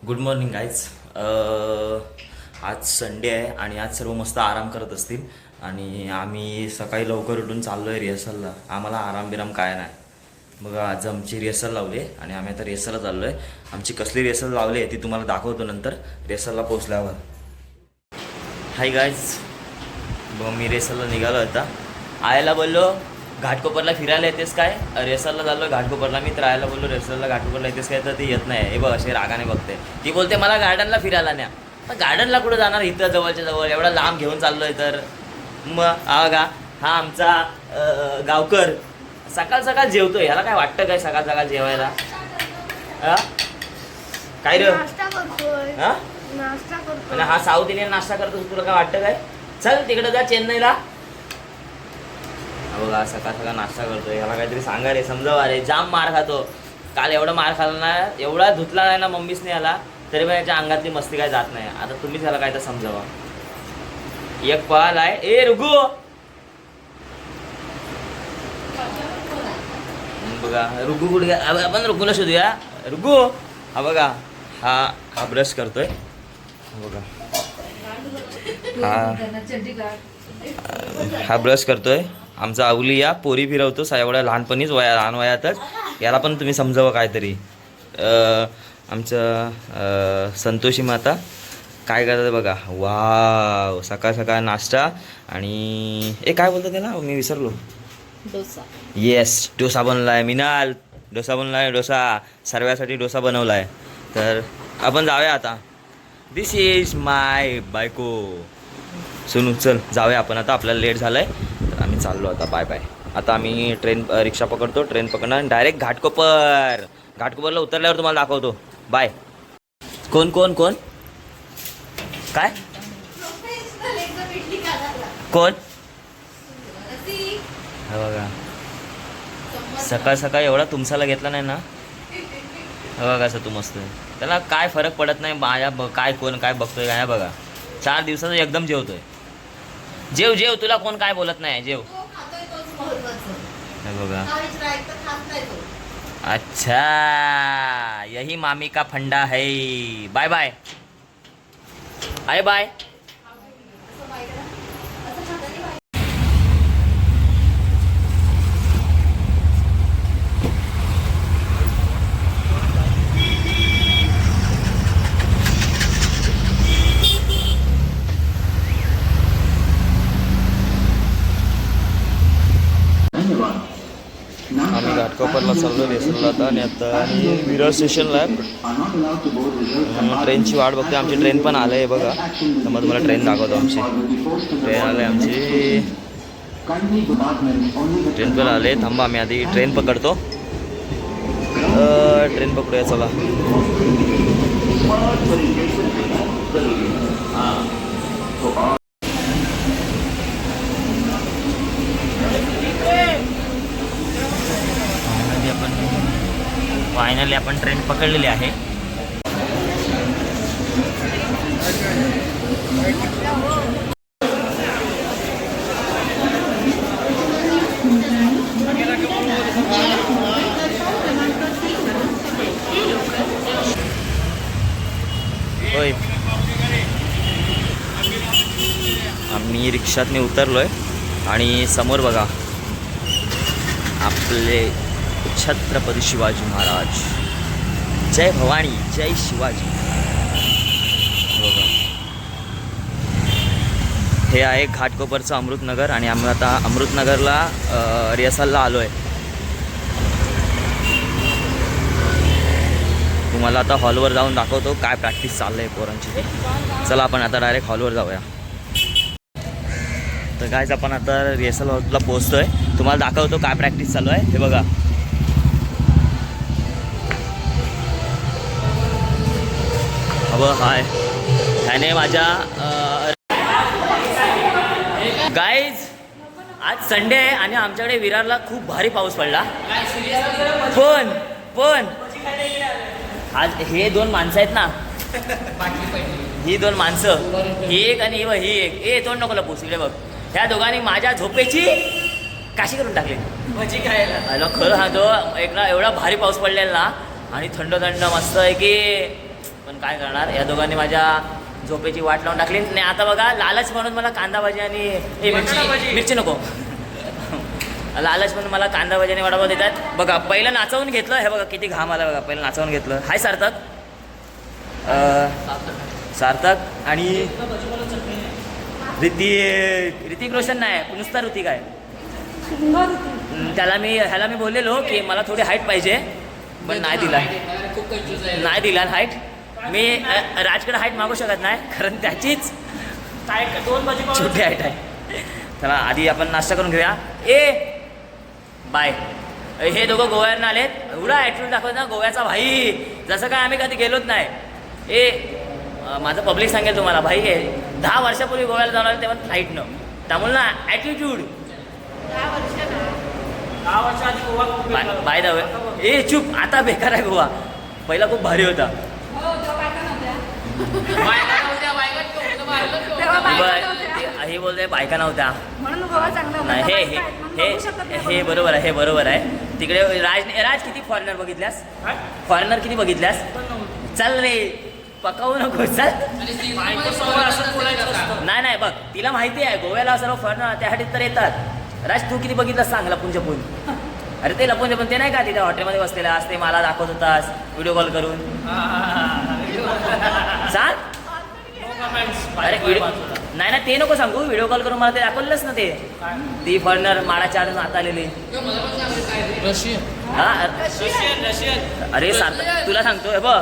Good morning guys. आज Sunday आहे आणि आज सर्व मस्त आराम करत असतील आणि आम्ही सकाळी लवकर उठून चाललो आहे रिहर्सलला. आम्हाला आराम बिराम काय नाही. बघा आज आमची रिहर्सल लावली आहे आणि आम्ही आता रिहर्सलला चाललो आहे. आमची कसली रिहर्सल लावली आहे ती तुम्हाला दाखवतो नंतर रिहर्सलला पोहोचल्यावर. हाय गाईज, बघ मी रिहर्सलला निघालो आता. आयला बोललो घाटकोपरला फिरायला येतेस काय, रेसलला चाललो घाटकोपरला. मी तर राहायला बोललो रेसलला घाटकोपरला येतेस काय, तर ती येत नाही. हे बघ असे रागाने बघते. ती बोलते मला गार्डनला फिरायला न्या. पण गार्डनला कुठं जाणार, इथं जवळच्या जवळ एवढा लांब घेऊन चाललोय तर. मग हा आमचा गावकर सकाळ सकाळ जेवतोय. ह्याला काय वाटतं काय सकाळ सकाळ जेवायला? काय रे हा, आणि हा साऊथ इंडियन नाश्ता करतो, तुला काय वाटतं काय? चल तिकडे जा चेन्नईला. बघा सकाळ सकाळ नाश्ता करतोय. ह्याला काहीतरी सांगा रे, समजावा रे. जाम मार खातो. काल एवढा मार खाल्ला ना, एवढा धुतला नाही ना मम्मीसने याला, तरी पण याच्या अंगातली मस्ती काय जात नाही. आता तुम्हीच ह्याला काय तर समजावा. एक पाल आहे. ए रुगू, बघा रुगू कुठे घ्या. आपण रुगूला शोधूया. रुगू हा बघा, हा ब्रश करतोय बघा. हा ब्रश करतोय. आमचा अवली या पोरी फिरवतो एवढ्या लहानपणीच, लहान वयातच. याला पण तुम्ही समजावं काहीतरी. आमचं संतोषी माता काय करतात बघा. वाव, सकाळ सकाळ नाश्ता. आणि काय बोलतो त्याला, मी विसरलो. डोसा. येस, डोसा बनवलाय. मिनाल डोसा बनवलाय. डोसा सर्वांसाठी डोसा बनवलाय. तर आपण जाऊया आता. दिस इज माय बायको. सुनू चल जाऊया आपण आता, आपल्याला लेट झालं आहे तर आम्ही चाललो आता. Bye bye. आता आम्ही रिक्षा पकडतो. ट्रेन पकडणार आणि डायरेक्ट घाटकोपरला उतरल्यावर तुम्हाला दाखवतो. बाय. कोण कोण कोण काय कोण हा बघा, सकाळ सकाळ एवढा तुमचाला घेतला नाही ना. बघा कसं तू मस्त. त्याला काय फरक पडत नाही माझ्या काय कोण काय बघतोय काय. बघा 4 दिवसाचं एकदम जेवतोय. जेव जेव, तुला कोण काय बोलत नाही. जेव. बघा अच्छा, यही मामी का फंडा है. Bye bye. आय बाय. आम्ही घाटकोपरला चाललो रेसलला आता. आणि आता विरार स्टेशनला आहे. ट्रेनची वाट बघते. आमची ट्रेन पण आलं आहे बघा. तर मग तुम्हाला ट्रेन दाखवतो. आमची ट्रेन आले. आमची ट्रेन पण आले. थांबा आम्ही आधी ट्रेन पकडतो. ट्रेन पकडूया चला. फायनली आपण ट्रेन पकडलेली आहे. होय, आम्ही रिक्षातने उतरलोय आणि समोर बघा आपले छत्रपती शिवाजी महाराज. जय भवानी, जय शिवाजी. बघा हे आहे घाटकोपरचं अमृतनगर आणि आम्ही आता अमृतनगरला रिहर्सलला आलो आहे. तुम्हाला आता हॉलवर जाऊन दाखवतो काय प्रॅक्टिस चाललं आहे पोरांची ती. चला आपण आता डायरेक्ट हॉलवर जाऊया. तर गायज आपण आता रिहर्सल हॉलला पोहोचतोय. तुम्हाला दाखवतो काय प्रॅक्टिस चालू आहे. हे बघा हाय, ह्याने माझ्या गाईज आज संडे आहे आणि आमच्याकडे विरारला खूप भारी पाऊस पडला. पण आज हे 2 माणसं आहेत ना, ही 2 माणसं, ही एक आणि ही एक. तोंड नको लपूस, इकडे बघ. ह्या दोघांनी माझ्या झोपेची काशी करून टाकली. भजी खायला खरं हा तो एवढा भारी पाऊस पडलेला ना आणि थंड थंड मस्त आहे की पण काय करणार, या दोघांनी माझ्या झोपेची वाट लावून टाकली. नाही आता बघा, लालच म्हणून मला कांदा भाजी आणि मिरची नको लालच म्हणून मला कांदा भाजी आणि वडापाव देतात. बघा पहिलं नाचवून घेतलं, हे बघा किती घाम आला बघा, पहिलं नाचवून घेतलं. हाय सार्थक. सार्थक आणि ऋतिक रोशन नाही, नुसता ऋतिक आहे. ह्याला मी बोललेलो की मला थोडी हाईट पाहिजे, पण नाही दिला हाईट. मी राजकडे हाईट मागू शकत नाही, कारण त्याचीच छोटी हाईट आहे. चला आधी आपण नाश्ता करून घेऊया. बाय. हे दोघं गोव्यावरून आलेत, एवढा ॲटिट्यूड दाखवत ना गोव्याचा भाई, जसं काय आम्ही कधी गेलोच नाही. माझं पब्लिक सांगेल तुम्हाला, भाई 10 वर्षापूर्वी गोव्याला जाऊन आले तेव्हा फ्लाईटनं, त्यामुळे ना ॲटिट्यूड. 10 वर्षाआधी गोवा बाय द वे, चूप, आता बेकार आहे गोवा, पहिला खूप भारी होता. हे बोलते बायका नव्हत्या नाही. हे बरोबर आहे, हे बरोबर आहे. तिकडे राज किती फॉरेनर बघितल्यास, फॉरेनर किती बघितल्यास. चल रे पकावू नको, चल. नाही बघ, तिला माहिती आहे गोव्याला सर्व फॉरेनर त्यासाठी तर येतात. राज तू किती बघितलास सांग, लपून छपून. अरे ते लपून छपून ते नाही का, तिथे हॉटेलमध्ये बसलेला असते, मला दाखवत होतास व्हिडिओ कॉल करून. सांग. अरे नाही ना, ते नको सांगू, व्हिडिओ कॉल करून मला ते दाखवलंच ना, ती फॉरेनर माडाच्या आडून आता आलेली. अरे तुला सांगतो, हे बघ,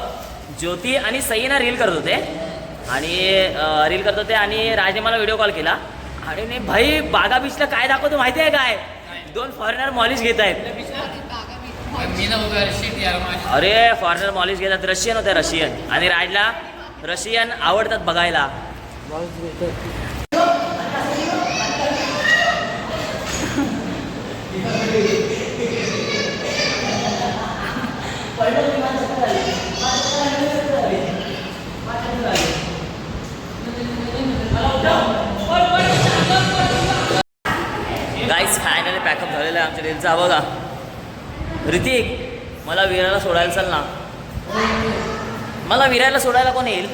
ज्योती आणि सई ना रील करत होते आणि राजने मला व्हिडिओ कॉल केला आणि भाई बागा बीचला काय दाखवतो माहिती आहे काय, 2 फॉरेनर मॉलिश घेत आहेत. अरे फॉरेनर मॉलिश घेतात, रशियन होते, रशियन. आणि राजला रशियन आवडतात बघायला. गाईज फायनली पॅकअप झालेलं आहे आमच्या रीलचा. बघा ऋतिक, मला विराला सोडायला चल ना. मला विरायला सोडायला कोण येईल,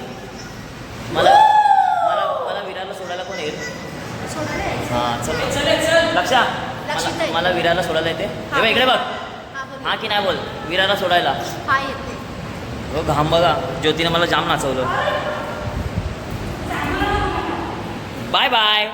मला विरायला सोडायला कोण येईल. हां चल लक्षा, मला विरायला सोडायला येते. हे बघ इकडे बघ. हां की नाही बोल, विराला सोडायला. हो घाम बघा, ज्योतीनं मला जाम नाचवलं. Bye bye.